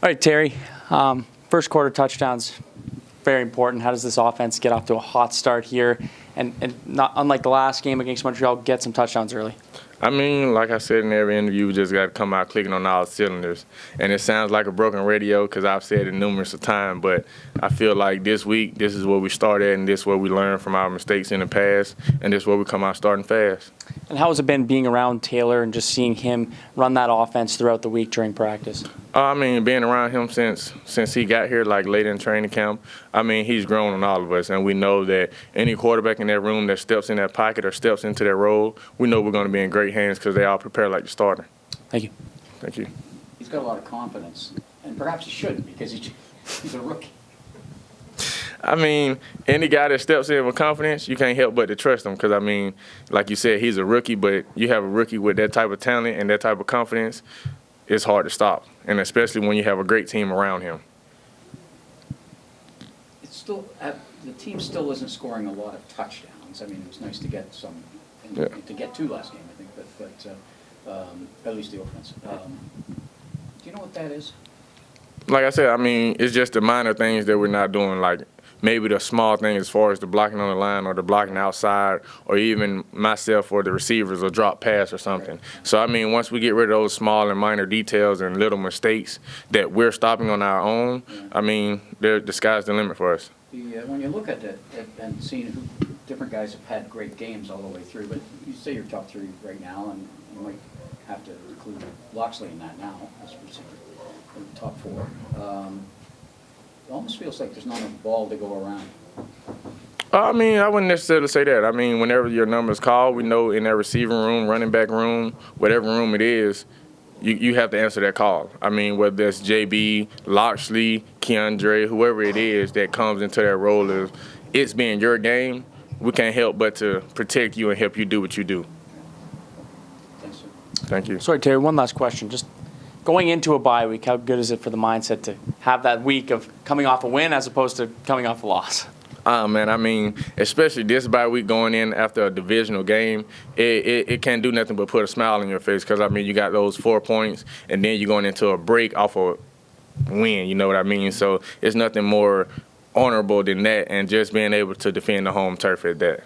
All right, Terry. First quarter touchdowns, very important. How does this offense get off to a hot start here? And not unlike the last game against Montreal, get some touchdowns early. I mean, like I said in every interview, we just got to come out clicking on all cylinders. And it sounds like a broken radio because I've said it numerous times, but I feel like this week, this is where we started, and this is where we learn from our mistakes in the past, and this is where we come out starting fast. And how has it been being around Taylor and just seeing him run that offense throughout the week during practice? I mean, being around him since he got here, like late in training camp, I mean, he's grown on all of us, and we know that any quarterback in that room that steps in that pocket or steps into that role, we know we're going to be in great hands because they all prepare like the starter. Thank you. Thank you. He's got a lot of confidence, and perhaps he shouldn't because he's a rookie. I mean, any guy that steps in with confidence, you can't help but to trust him because, I mean, like you said, he's a rookie, but you have a rookie with that type of talent and that type of confidence, it's hard to stop, and especially when you have a great team around him. It's still the team still isn't scoring a lot of touchdowns. I mean, it was nice to get some, to get two last game, I think, but at least the offense. Do you know what that is? Like I said, I mean, it's just the minor things that we're not doing, like maybe the small things as far as the blocking on the line or the blocking outside or even myself or the receivers or drop pass or something. Right. So, I mean, once we get rid of those small and minor details and little mistakes that we're stopping on our own, I mean, the sky's the limit for us. When you look at it and seeing who different guys have had great games all the way through, but you say you're top three right now, and you might have to include Loxley in that now, as receiver, top four. It almost feels like there's not enough ball to go around. I mean, I wouldn't necessarily say that. I mean, whenever your number's called, we know in that receiving room, running back room, whatever room it is, you have to answer that call. I mean, whether it's JB, Loxley, Keandre, whoever it is that comes into that role of it's being your game, we can't help but to protect you and help you do what you do. Thanks, sir. Thank you. Sorry, Terry, one last question. Just going into a bye week, how good is it for the mindset to have that week of coming off a win as opposed to coming off a loss? Man, I mean, especially this bye week going in after a divisional game, it can't do nothing but put a smile on your face because, I mean, you got those 4 points, and then you're going into a break off a win, you know what I mean? So it's nothing more honorable than that and just being able to defend the home turf at that.